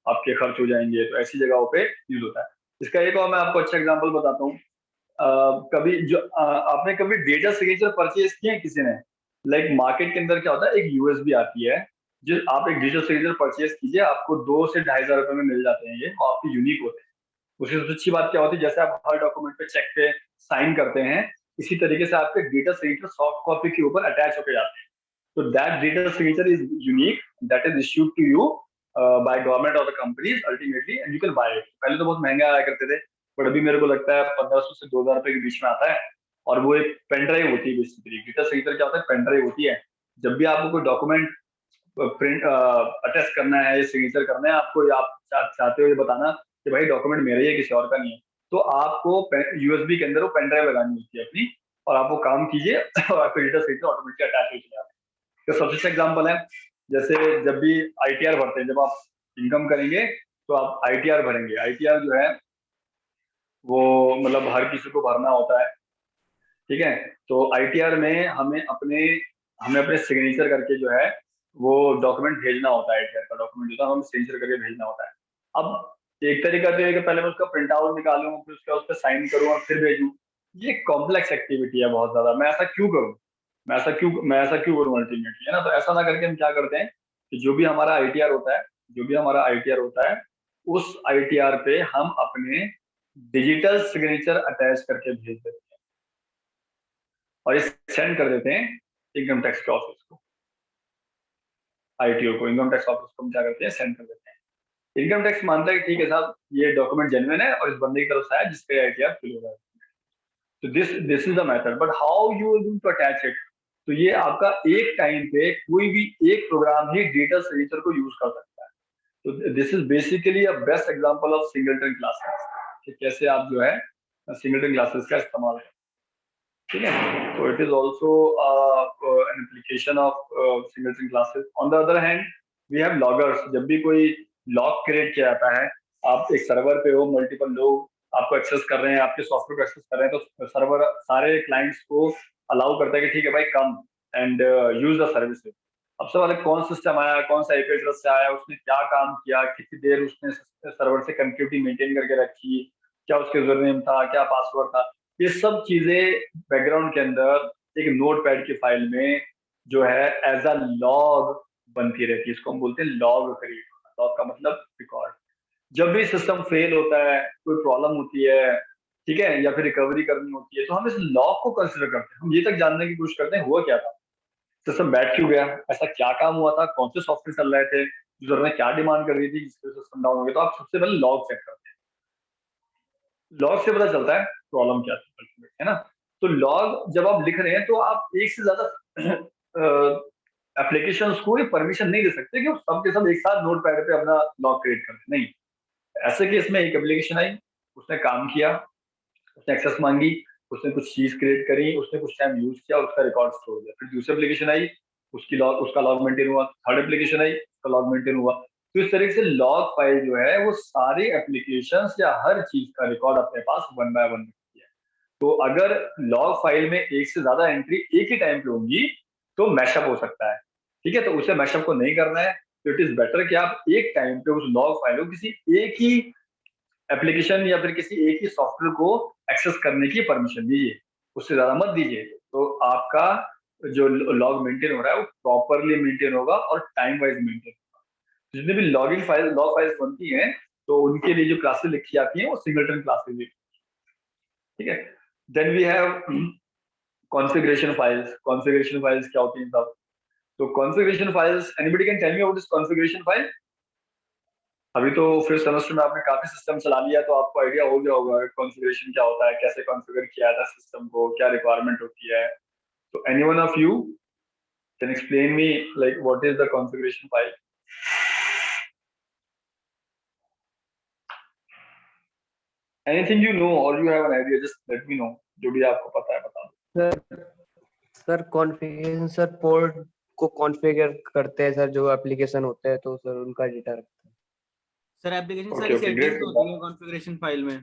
आपके खर्च हो जाएंगे, तो ऐसी जगहों पे यूज होता है। इसका एक और मैं आपको अच्छा एग्जांपल बताता हूँ। कभी जो आपने कभी डेटा सिग्नेचर परचेज किए हैं किसी ने? लाइक मार्केट के अंदर क्या होता है, एक यूएसबी आती है, जो आप एक डिजिटल सिग्नेचर परचेज कीजिए, आपको 2 से 2,500 रुपए में मिल जाते हैं, ये और आपके यूनिक होते हैं। उसकी सबसे अच्छी बात क्या होती है, जैसे आप हर डॉक्यूमेंट पे चेक पे साइन करते हैं, इसी तरीके से आपके डेटा सिग्नेचर सॉफ्ट कॉपी के ऊपर अटैच होकर जाते हैं। तो that data signature is unique, that is issued to you by government और the companies ultimately, and you can buy it. पहले तो बहुत महंगा आया करते थे, बट अभी मेरे को लगता है 1,500 से 2,000 रुपए के बीच में आता है। और वो एक पेन ड्राइव होती है बेसिकली। डेटा सिग्नेचर क्या होता है, पेन ड्राइव होती है। जब भी आपको कोई डॉक्यूमेंट प्रिंट अटैच करना है या सिग्नेचर करना है आपको, या आप चाहते हो ये बताना कि भाई डॉक्यूमेंट मेरा ही है किसी और का नहीं है, तो आपको यूएसबी के अंदर वो पेन ड्राइव लगानी होती है अपनी, और आप वो काम कीजिए और आपका डेटा सिग्नेचर ऑटोमेटिकली अटैच हो जाएगा। तो सबसे अच्छा एग्जाम्पल है, जैसे जब भी आईटीआर भरते हैं, जब आप इनकम करेंगे तो आप आईटीआर भरेंगे। आईटीआर जो है वो मतलब हर किसी को भरना होता है, ठीक है। तो आईटीआर में हमें अपने सिग्नेचर करके जो है वो डॉक्यूमेंट भेजना होता है। आईटीआर का डॉक्यूमेंट जो था हमें सिग्नेचर करके भेजना होता है। अब एक तरीका तो है कि पहले मैं उसका प्रिंट आउट निकालूं, फिर उसका उस पर साइन करूं और फिर भेजूं। ये कॉम्प्लेक्स एक्टिविटी है बहुत ज्यादा। मैं ऐसा क्यों करूं अल्टीमेटली, है ना। तो ऐसा ना करके हम क्या करते हैं कि जो भी हमारा आईटीआर होता है उस आईटीआर पे हम अपने डिजिटल सिग्नेचर अटैच करके भेज देते हैं और इस सेंड कर देते हैं इनकम टैक्स के ऑफिस को, आईटीओ को। इनकम टैक्स ऑफिस को हम क्या करते हैं, सेंड कर देते हैं। इनकम टैक्स मानता है कि ठीक है साहब, ये डॉक्यूमेंट जेन्युइन है और इस बंदे की तरफ से आया जिसपे आईटीआर फिल हो रहा है। तो this is the method, but how you are going to attach it. तो ये आपका एक टाइम पे कोई भी एक प्रोग्राम ही डिजिटल सिग्नेचर को यूज कर सकता है। तो this is basically a best example of singleton classes, कि कैसे आप जो है सिंगलटन क्लासेस का इस्तेमाल करें, ठीक है। तो it is also an application of singleton classes. On the other hand we have loggers. जब भी कोई लॉग क्रिएट किया जाता है, आप एक सर्वर पे हो, मल्टीपल लोग आपको एक्सेस कर रहे हैं, आपके सॉफ्टवेयर को एक्सेस कर रहे हैं, तो सर्वर सारे क्लाइंट्स को अलाउ करता है कि ठीक है भाई, come and use the services. अब सब वाले कौन सिस्टम आया, कौन सा आईपी एड्रेस से आया, उसने क्या काम किया, कितनी देर उसने सर्वर से कनेक्टिविटी मेंटेन करके रखी, क्या उसके यूजरनेम था, क्या पासवर्ड था, ये सब चीजें बैकग्राउंड के अंदर एक नोटपैड की फाइल में जो है एज अ लॉग बनती रहती है। इसको हम बोलते हैं लॉग क्रिएट होना। लॉग का मतलब रिकॉर्ड। जब भी सिस्टम फेल होता है, कोई प्रॉब्लम होती है, ठीक है, या फिर रिकवरी करनी होती है, तो हम इस लॉग को कंसिडर करते हैं। हम ये तक जानने की कोशिश करते हैं हुआ क्या था, सिस्टम बैठ क्यों गया, ऐसा क्या काम हुआ था, कौन से सॉफ्टवेयर चल रहे थे, यूजर ने क्या डिमांड कर रही थी जिससे सिस्टम डाउन हो गया। तो आप सबसे पहले लॉग चेक करते हैं। लॉग से पता चलता है प्रॉब्लम क्या थी, है ना। तो लॉग जब आप लिख रहे हैं तो आप एक से ज्यादा एप्लीकेशंस को ये परमिशन नहीं दे सकते कि सब के सब एक साथ नोट पैड पे अपना लॉग क्रिएट कर दें। नहीं, ऐसे केस में एक एप्लीकेशन आई, उसने काम किया, उसने एक्सेस मांगी, उसने कुछ चीज क्रिएट करी, उसने कुछ टाइम यूज किया, उसका रिकॉर्ड स्टोर किया। फिर दूसरी एप्लीकेशन आई, उसका लॉग मेंटेन हुआ। थर्ड एप्लीकेशन आई, उसका लॉग मेंटेन हुआ। तो इस तरीके से लॉग फाइल जो है वो सारे एप्लीकेशंस या हर चीज का रिकॉर्ड अपने पास वन बाय वन रखती है। तो अगर लॉग फाइल में एक से ज्यादा एंट्री एक ही टाइम पे होंगी तो मैशअप हो सकता है, ठीक है। तो उसे मैशअप को नहीं करना है, तो इट इज बेटर कि आप एक टाइम पे उस लॉग फाइल को किसी एक ही एप्लीकेशन या फिर किसी एक ही सॉफ्टवेयर को एक्सेस करने की परमिशन दीजिए, उससे ज्यादा मत दीजिए। तो आपका जो लॉग मेंटेन हो रहा है वो प्रॉपरली मेंटेन होगा और टाइम वाइज मेंटेन होगा। जितने भी लॉग फाइल्स बनती हैं तो उनके लिए जो क्लासेस लिखी जाती हैं वो सिंगलटन क्लासेस लिखी, ठीक है। Then we have configuration files. Configuration files क्या होती हैं साहब? तो configuration files, anybody can tell me what is configuration file? अभी तो फिर सेमेस्टर में आपने काफी सिस्टम चला लिया तो आपको आइडिया हो गया होगा कॉन्फ़िगरेशन क्या होता है, कैसे कॉन्फ़िगर किया जाता है सिस्टम को, क्या रिक्वायरमेंट होती है। तो any one of you can explain me like what is the configuration file? Anything you know or you have an idea, just let me know. जो भी आपको पता है बता दो। सर कॉन्फ़िगरेशन सर पोर्ट को कॉन्फ़िगर करते हैं सर, जो एप्लीकेशन होते हैं तो सर उनका डेटा रखते हैं sir application okay sorry okay, settings great. होती है कॉन्फ़िगरेशन फाइल में।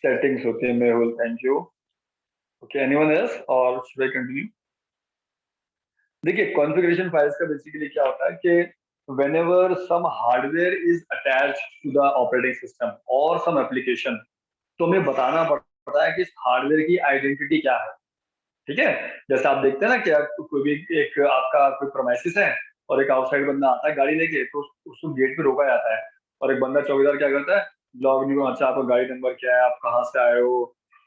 सेटिंग्स होती है Mehul, thank you. Okay, anyone else और शुड आई कंटिन्यू? देखिए, कॉन्फ़िगरेशन फाइल्स का बेसिकली क्या होता है कि whenever some hardware is attached to the operating system और सम एप्लीकेशन, तो हमें बताना पड़ता है कि इस हार्डवेयर की आइडेंटिटी क्या है। ठीक है, जैसे आप देखते हैं ना कि कोई भी एक आपका कोई प्रोमाइसिस है और एक आउटसाइड बंदा आता है गाड़ी लेके, तो उसको गेट पे रोका जाता है और एक बंदा चौकीदार क्या करता है, लॉग इन, अच्छा आपका गाड़ी नंबर क्या है, आप कहाँ से आए हो,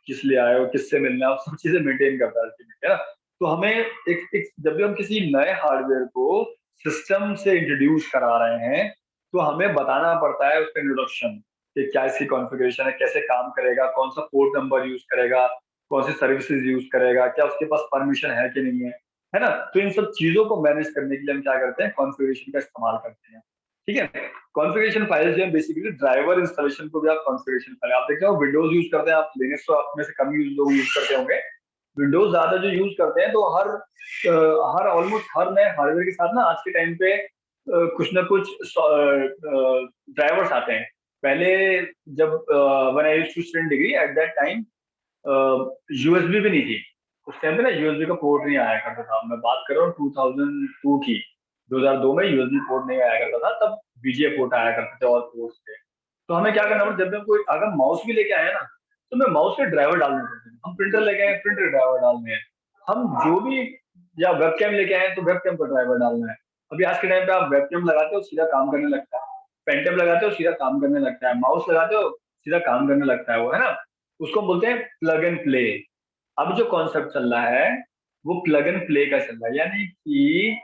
किस लिए आए हो, किससे मिलना है, सब चीजें मेंटेन करता है ना। तो हमें एक जब भी हम किसी नए हार्डवेयर को सिस्टम से इंट्रोड्यूस करा रहे हैं, तो हमें बताना पड़ता है उसका इंट्रोडक्शन, कि क्या इसकी कॉन्फ़िगरेशन है, कैसे काम करेगा, कौन सा पोर्ट नंबर यूज करेगा, कौन सी सर्विसेज यूज करेगा, क्या उसके पास परमिशन है कि नहीं है ना। तो इन सब चीजों को मैनेज करने के लिए हम क्या करते हैं, कॉन्फ़िगरेशन का इस्तेमाल करते हैं। ठीक है, कॉन्फ़िगरेशन फाइल्स जो है बेसिकली ड्राइवर इंस्टॉलेशन को भी आप कॉन्फ़िगरेशन फाइल, आप देखते हो विंडोज यूज करते हैं, आप लिनक्स तो आप में से कम लोग यूज करते होंगे, विंडोज ज्यादा जो यूज करते हैं, तो हर ऑलमोस्ट हर नए हार्डवेयर के साथ ना आज के टाइम पे कुछ ना कुछ ड्राइवर्स आते हैं। पहले जब when I used to study degree at that time USB भी नहीं थी। उस टाइम पे ना यूएसबी का पोर्ट नहीं आया करता था, मैं बात कर रहा हूँ 2002 की, 2002 में यूएसबी पोर्ट नहीं आया करता था, तब बीजीए पोर्ट आया करते थे और पोर्ट्स थे। तो हमें क्या करना पड़ता, जब भी हम कोई अगर माउस भी लेके आए ना, तो मैं माउस के ड्राइवर डालने पड़ते हैं, हम प्रिंटर लेके आए प्रिंटर ड्राइवर डालने हैं, हम जो भी, या वेबकैम लेके आए तो वेबकैम का ड्राइवर डालना है। अभी आज के टाइम पे आप वेबकैम लगाते हो सीधा काम करने लगता है, पेंटेम लगाते हो सीधा काम करने लगता है, माउस लगाते हो सीधा काम करने लगता है, वो है ना, उसको बोलते हैं प्लग एंड प्ले। अब जो कॉन्सेप्ट चल रहा है वो प्लग एंड प्ले का चल रहा है, यानी कि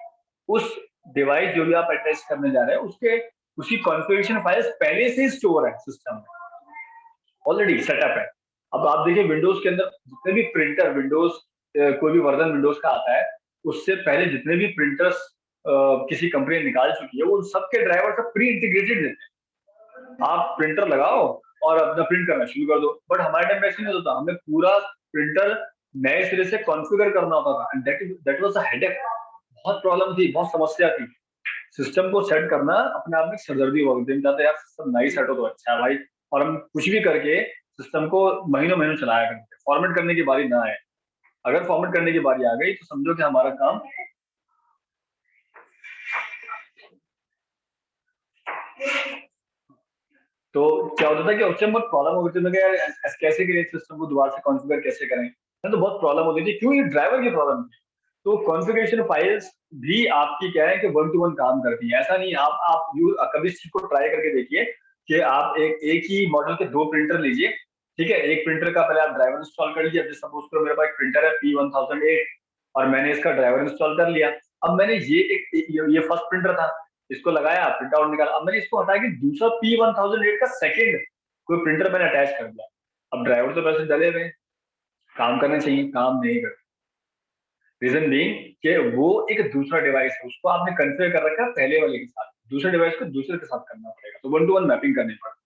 उस डिवाइस जो भी आप अटैच करने जा रहे हैं उसके उसकी कॉन्फ़िगरेशन फाइल्स पहले से ही स्टोर है सिस्टम में, ऑलरेडी सेटअप है। अब आप देखिए विंडोज के अंदर जितने भी प्रिंटर, विंडोज कोई भी वर्जन विंडोज का आता है, उससे पहले जितने भी प्रिंटर्स किसी कंपनी ने निकाल चुकी है, वो सबके ड्राइवर सब प्री इंटीग्रेटेड देते हैं। आप प्रिंटर लगाओ और अपना प्रिंट करना शुरू कर दो, बट हमारे टाइम में ऐसे नहीं होता, हमें पूरा प्रिंटर नए सिरे से कॉन्फ़िगर करना होता था, and that was a headache, बहुत प्रॉब्लम थी, बहुत समस्या थी। सिस्टम को सेट करना अपने आप में सरदर्दी हुआ करती है, यार सिस्टम नहीं सेट हो तो अच्छा है भाई, और हम कुछ भी करके सिस्टम को महीनों महीनों चलाया करते हैं, फॉर्मेट करने की बारी ना आए। अगर फॉर्मेट करने की बारी आ गई तो समझो कि हमारा काम, तो क्या होता था कि उससे बहुत प्रॉब्लम होती थी, यार कैसे करें सिस्टम को दोबारा से कॉन्फ़िगर कैसे करें, तो बहुत प्रॉब्लम होती थी, क्यों, ये ड्राइवर की प्रॉब्लम थी। तो कॉन्फ़िगरेशन फाइल्स भी आपकी क्या है कि वन टू वन काम करती हैं, ऐसा नहीं, आप कभी इस चीज को ट्राई करके देखिए कि आप एक ही मॉडल के दो प्रिंटर लीजिए, ठीक है, एक प्रिंटर का पहले आप ड्राइवर इंस्टॉल कर लीजिए। अब सपोज करो मेरे पास एक प्रिंटर है P1008 और मैंने इसका ड्राइवर इंस्टॉल कर लिया। अब मैंने ये फर्स्ट प्रिंटर था, इसको लगाया, प्रिंट आउट निकाला, अब मैंने इसको हटा के दूसरा P1008 का सेकंड कोई प्रिंटर मैंने अटैच कर दिया। अब ड्राइवर तो वैसे डले हुए हैं, काम करना चाहिए, काम नहीं करते। रीजन बीइंग कि वो एक दूसरा डिवाइस है, उसको आपने कन्फिगर कर रखा है पहले वाले के साथ, दूसरे डिवाइस को दूसरे के साथ करना पड़ेगा, तो वन टू वन मैपिंग करनी पड़ेगी।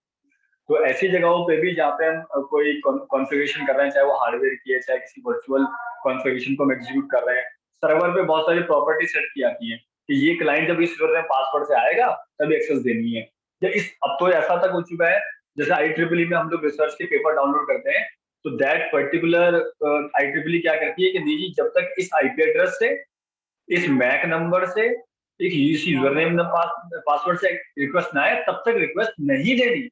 तो ऐसी जगहों पे भी जहाँ पे हम कोई कॉन्फ़िगरेशन कर रहे हैं, चाहे वो हार्डवेयर की है, चाहे किसी वर्चुअल कॉन्फ़िगरेशन को हम एग्जीक्यूट कर रहे हैं, सर्वर पे बहुत सारी प्रॉपर्टी सेट की आती है कि ये क्लाइंट जब इस सर्वर में पासवर्ड से आएगा तभी एक्सेस देनी है। या इस अब तो ऐसा तक हो चुका है, जैसे IEEE में हम लोग रिसर्च के पेपर डाउनलोड करते हैं, तो दैट पर्टिकुलर IEEE क्या करती है कि नहीं जी, जब तक इस IP एड्रेस से, इस मैक नंबर से, एक यूजर नेम पासवर्ड से रिक्वेस्ट ना आए तब तक रिक्वेस्ट नहीं देनी,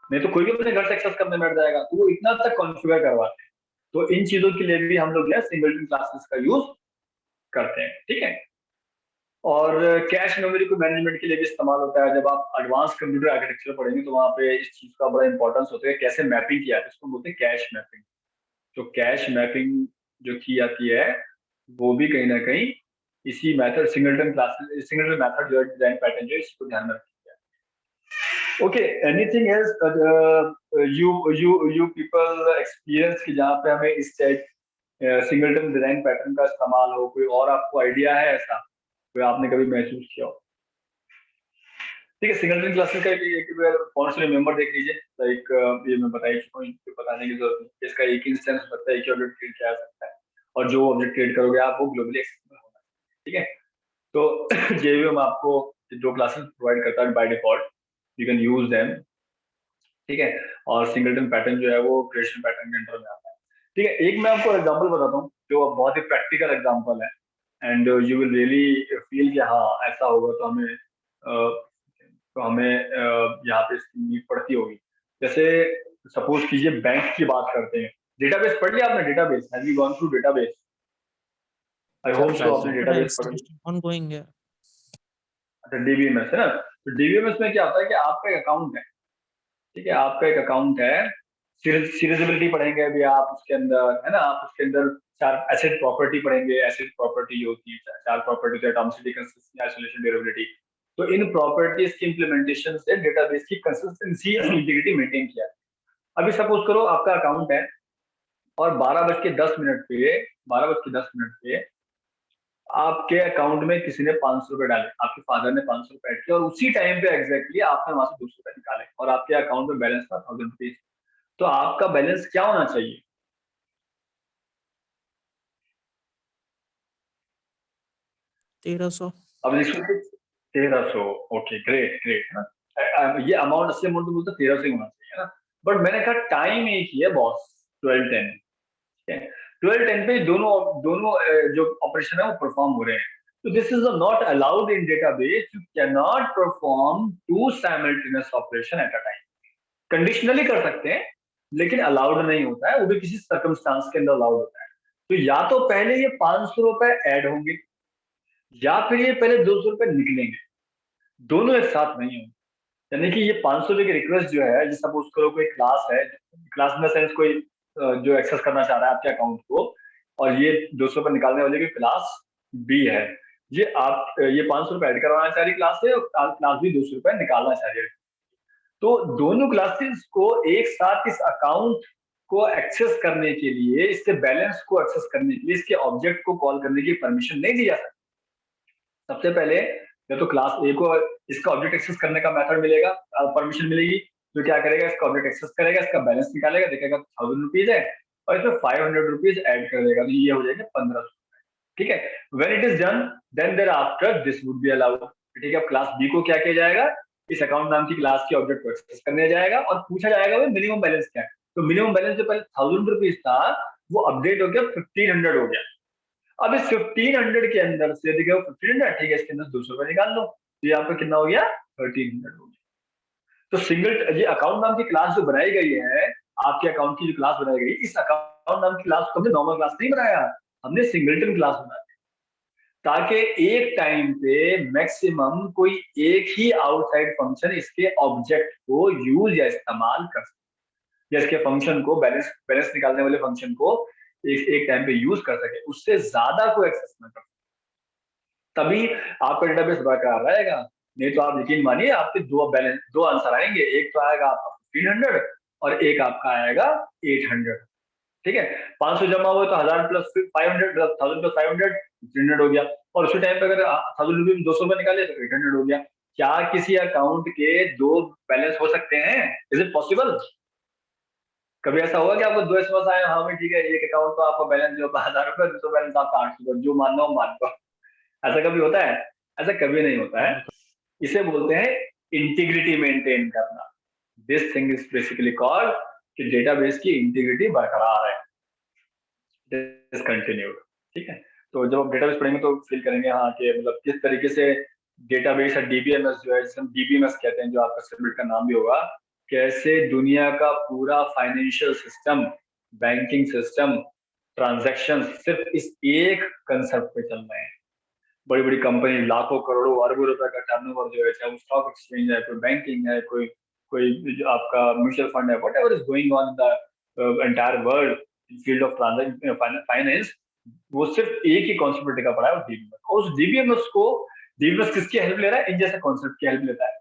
नहीं तो कोई भी अपने घर से एक्सेस करने बैठ जाएगा। तो वो इतना तक कॉन्फ़िगर करवाते हैं। तो इन चीजों के लिए भी हम लोग सिंगलटन क्लासेस का यूज करते हैं, ठीक है। और कैश मेमोरी को मैनेजमेंट के लिए भी इस्तेमाल होता है। जब आप एडवांस कंप्यूटर आर्किटेक्चर पढ़ेंगे तो वहाँ पे इस चीज का बड़ा इंपॉर्टेंस होता है, कैसे मैपिंग किया जाता है, इसको बोलते हैं कैश मैपिंग। तो कैश मैपिंग जो की जाती है वो भी कहीं ना कहीं इसी मेथड, सिंगलटन मेथड जो है, डिजाइन पैटर्न जो है, इसको ध्यान में रखिए। Okay, anything else you people experience कि जहाँ पे हमें इस टाइप सिंगलटन डिजाइन पैटर्न का इस्तेमाल हो, कोई और आपको आइडिया है ऐसा, कोई आपने कभी महसूस किया हो? ठीक है, सिंगलटन क्लासेस का भी एक कौन से मेंबर देख लीजिए, लाइक ये मैं बता ही चुका हूँ, इनको बताने की जरूरत नहीं, इसका एक ही इंस्टेंस होता है, एक ही ऑब्जेक्ट क्रिएट किया जा सकता है, और जो ऑब्जेक्ट क्रिएट करोगे आप वो ग्लोबली एक्सेसिबल होना है, ठीक है। तो JVM आपको दो क्लासेस प्रोवाइड करता है by default, you can use them, ठीक है, और सिंगलटन पैटर्न जो है वो क्रिएशन पैटर्न के अंडर में आता है। ठीक है, एक मैं आपको एग्जांपल बताता हूँ जो बहुत ही प्रैक्टिकल एग्जांपल है, and you will really feel कि हाँ ऐसा होगा तो हमें यहाँ पे इसकी नीड पड़ती होगी। जैसे सपोज कीजिए बैंक की बात करते हैं, डेटाबेस पढ़ लिया आपने? Database, have you gone through database? I hope so आपने But डेटाबेस it's पढ़ just ongoing here. अच्छा डीबीएमएस है ना, तो डीबीएमएस में क्या होता है कि आपका एक अकाउंट है, ठीक है, आपका एक अकाउंट है, सीरियसिबिलिटी पढ़ेंगे अभी आप उसके अंदर, है ना, आप उसके अंदर चार एसेट प्रॉपर्टी पढ़ेंगे, एसेट प्रॉपर्टी जो होती है चार property, atomicity, consistency, isolation, durability. तो इन प्रॉपर्टीज की इंप्लीमेंटेशन से डेटाबेस की कंसिस्टेंसी और इंटीग्रिटी मेंटेन किया। अभी सपोज करो आपका अकाउंट है और 12:10 पे 12:10 पे आपके अकाउंट में किसी ने 500 रुपए डाले, आपके फादर ने 500 रुपए ऐड किया और उसी टाइम पे एग्जैक्टली आपने वहां से 200 रुपए निकाले और आपके अकाउंट में बैलेंस था 1000 रुपीज। तो आपका बैलेंस क्या होना चाहिए? 1300. अब देखिए 1300, ओके ग्रेट ग्रेट, है ना, ये अमाउंट असली अमाउंट तो बोलते 1300 ही होना चाहिए ना, बट मैंने कहा टाइम एक ही है बॉस, 12:10, ठीक है, 12:10 पे दोनों दोनों जो ऑपरेशन है वो परफॉर्म हो रहे हैं। तो this is not allowed in database, you can not perform two simultaneous operation at a time. Conditionally कर सकते हैं लेकिन अलाउड नहीं होता है, वो भी किसी सर्कमस्टांस के अंदर अलाउड होता है। तो या तो पहले ये 500 रुपए ऐड होंगे या फिर ये पहले 200 रुपए निकलेंगे, दोनों एक साथ नहीं होंगे। यानी कि ये 500 रुपए की रिक्वेस्ट जो है, जैसे सपोज करो कोई क्लास है, क्लास में सेंस कोई जो एक्सेस करना चाह रहा है आपके अकाउंट को, और ये 200 रुपए निकालने वाले की क्लास बी है, ये 500 रुपए ऐड करवाना चाह रही क्लास से और क्लास बी 200 रुपए निकालना चाह रही है। तो दोनों क्लासेस को एक साथ इस अकाउंट को एक्सेस करने के लिए, इसके बैलेंस को एक्सेस करने के लिए, इसके ऑब्जेक्ट को कॉल करने की परमिशन नहीं दी जा सकती। सबसे पहले या तो क्लास ए को इसका ऑब्जेक्ट एक्सेस करने का मेथड मिलेगा, परमिशन मिलेगी, जो क्या करेगा, इसका ऑब्जेक्ट एक्सेस करेगा, इसका बैलेंस निकालेगा, देखेगा 1000 रुपीज है और इसमें 500 रुपीज ऐड कर देगा, तो ये हो जाएगा 1500। ठीक है, when it is done then thereafter this would be allowed. ठीक है, अब क्लास बी को क्या किया जाएगा, इस अकाउंट नाम की क्लास के ऑब्जेक्ट को एक्सेस करने जाएगा और पूछा जाएगा वो मिनिमम बैलेंस क्या है। तो मिनिमम बैलेंस जो पहले 1000 रुपीज था वो अपडेट हो गया 1500 हो गया। अब इस 1500 के अंदर से देखो 1500, ठीक है, इसके अंदर 200 रुपए निकाल लो, तो ये आपका कितना हो गया, 1300 हो गया। तो सिंगल ये अकाउंट नाम की क्लास जो बनाई गई है, आपके अकाउंट की जो क्लास बनाई गई, इस अकाउंट नाम की क्लास को हमने नॉर्मल क्लास नहीं बनाया, हमने सिंगलटन क्लास बनाया, ताकि एक टाइम पे मैक्सिमम कोई एक ही आउटसाइड फंक्शन इसके ऑब्जेक्ट को यूज या इस्तेमाल कर सके, या इसके फंक्शन को बैलेंस बैलेंस निकालने वाले फंक्शन को एक टाइम पे यूज कर सके, उससे ज्यादा को एक्सेस न कर सके। तभी आपका डेटाबेस बरकरार रहेगा। नहीं तो आप यकीन मानिए आपके दो आंसर आएंगे, एक तो आएगा आपका 1500 और एक आपका आएगा 800। ठीक है, 500 जमा हुए तो 1000 प्लस 500, 1000 प्लस 500 1500 हो गया, और उसी टाइम पे अगर 1000 रुपये में 200 रुपए निकाले तो 800 हो गया। क्या किसी अकाउंट के दो बैलेंस हो सकते हैं? Is it possible? कभी ऐसा होगा कि आपको दो एसएमएस आए, हाँ भाई ठीक है, एक अकाउंट तो आपका बैलेंस जो 1000 रुपए, दूसरा बैलेंस आपका 800, जो मानना हो मान लो। ऐसा कभी होता है? ऐसा कभी नहीं होता है। इसे बोलते हैं इंटीग्रिटी मेंटेन करना। This thing is basically called कि डेटाबेस की इंटीग्रिटी बरकरार है, डिसकंटिन्यूड। ठीक है, तो जब आप डेटाबेस पढ़ेंगे तो फील करेंगे हाँ कि मतलब किस तरीके से डेटाबेस या डीबीएमएस जो है, जिसे हम डीबीएमएस कहते हैं, जो आपका सबमिट का नाम भी होगा, कैसे दुनिया का पूरा financial system, banking system, transaction सिर्फ इस एक कंसेप्ट पे चल रहे हैं। बड़ी बड़ी कंपनी लाखों करोड़ों अरबों रुपए का टर्नओवर जो है, चाहे वो स्टॉक एक्सचेंज है, कोई बैंकिंग है, कोई कोई जो आपका म्यूचुअल फंड है, what ever is going on the entire world in field of finance, वो सिर्फ एक ही कॉन्सेप्ट टिका पड़ा है, डीबीएमएस। और उस डीबीएमएस को, डीबीएमएस किसकी हेल्प ले रहा है? इन जैसे कॉन्सेप्ट की हेल्प लेता है,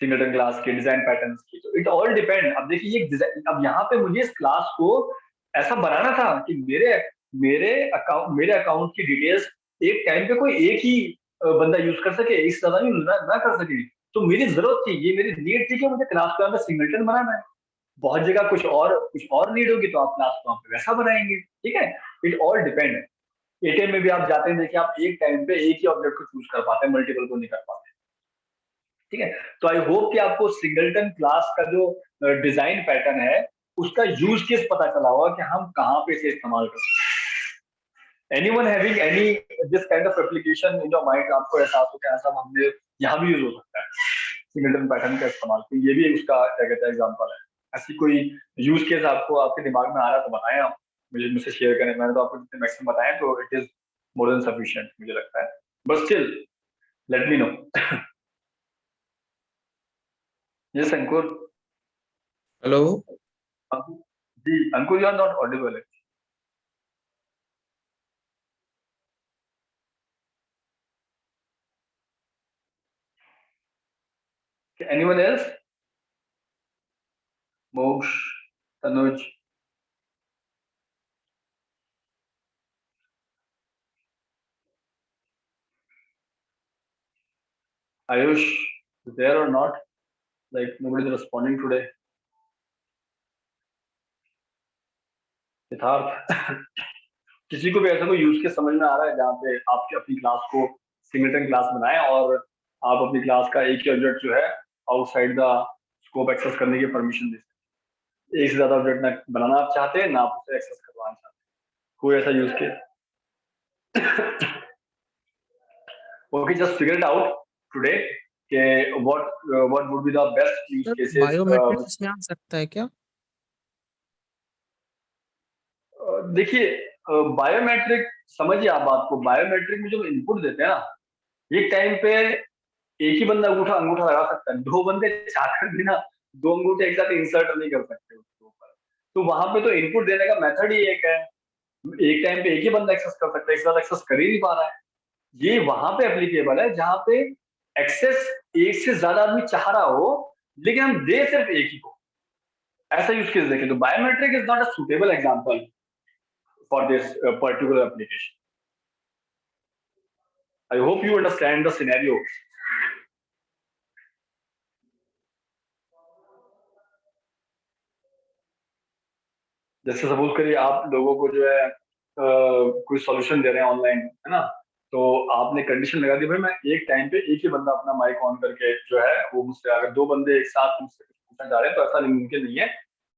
सिंगलटन क्लास के डिजाइन पैटर्न्स की। तो इट ऑल डिपेंड। अब देखिए ये डिजाइन, अब यहाँ पे मुझे इस क्लास को ऐसा बनाना था कि मेरे अकाउंट की डिटेल्स एक टाइम पे कोई एक ही बंदा यूज कर सके, इस तरह यूज ना कर सके। तो मेरी जरूरत थी, ये मेरी नीड थी कि मुझे क्लास को सिंगलटन बनाना है। बहुत जगह कुछ और नीड होगी तो आप क्लास को वहां पे वैसा बनाएंगे। ठीक है, इट ऑल डिपेंड। एटीएम में भी आप जाते हैं, देखिए आप एक टाइम पे एक ही ऑब्जेक्ट को चूज कर पाते हैं, मल्टीपल को नहीं कर पाते। ठीक है। तो आई होप कि आपको सिंगलटन क्लास का जो डिजाइन पैटर्न है उसका यूज केस पता चला होगा कि हम कहाँ पे इसे इस्तेमाल करते हैं। Anyone having any this kind of application in your mind, आपको एहसास हो कि ऐसा हमने यहाँ भी यूज हो सकता है सिंगलटन पैटर्न का इस्तेमाल, तो ये भी उसका क्या कहते हैं एग्जाम्पल है। ऐसी कोई यूज केस आपको आपके दिमाग में आ रहा है तो बताएं आप मुझसे शेयर करें। मैंने तो आपको जितने मैक्सिमम बताए तो it is more than sufficient मुझे लगता है, but still let me know. Yes Ankur. Hello. जी Ankur, you are not audible. Anyone else? Moksh, Tanuj? Ayush, is there or not? Like nobody is responding today. Siddharth, किसी को भी ऐसा कोई यूज केस समझ में आ रहा है जहाँ पे आपकी अपनी क्लास को सिंगलटन क्लास बनाएं और आप अपनी क्लास का एक ही ऑब्जेक्ट जो है आउटसाइड द स्कोप एक्सेस करने की परमिशन दे सकते हैं। एक से ज्यादा ऑब्जेक्ट ना बनाना आप चाहते हैं ना आप उसे एक्सेस करवाना चाहते हैं, कोई ऐसा use case? Okay, just figure it out today कि what would be the best use sir cases। Biometric इसमें आ सकता है क्या? देखिए बायोमेट्रिक, समझिए आप बात को, बायोमेट्रिक में जो इनपुट देते हैं ना एक टाइम पे एक ही बंदा अंगूठा अंगूठा लगा सकता है, दो बंदे चाहकर भी ना दो अंगूठे एक साथ इंसर्ट नहीं कर सकते उसके ऊपर। तो वहां पे तो इनपुट देने का मेथड ही एक है, एक टाइम पे एक ही बंदा एक्सेस कर सकता है, एक साथ एक्सेस कर ही नहीं पा रहा है। ये वहां पे एप्लीकेबल है जहां पे एक्सेस एक से ज्यादा आदमी चाह रहा हो लेकिन हम दे सिर्फ एक ही को, ऐसा यूज केस देखें तो biometric is not a suitable example for this particular application. I hope you understand the scenario. जैसे सपोज करिए आप लोगों को जो है कोई सॉल्यूशन दे रहे हैं ऑनलाइन, है ना, तो आपने कंडीशन लगा दी भाई मैं एक टाइम पे एक ही बंदा अपना माइक ऑन करके जो है वो मुझसे, अगर दो बंदे एक साथ मुझसे कुछ पूछना चाह रहे हैं तो ऐसा मुमकिन नहीं है,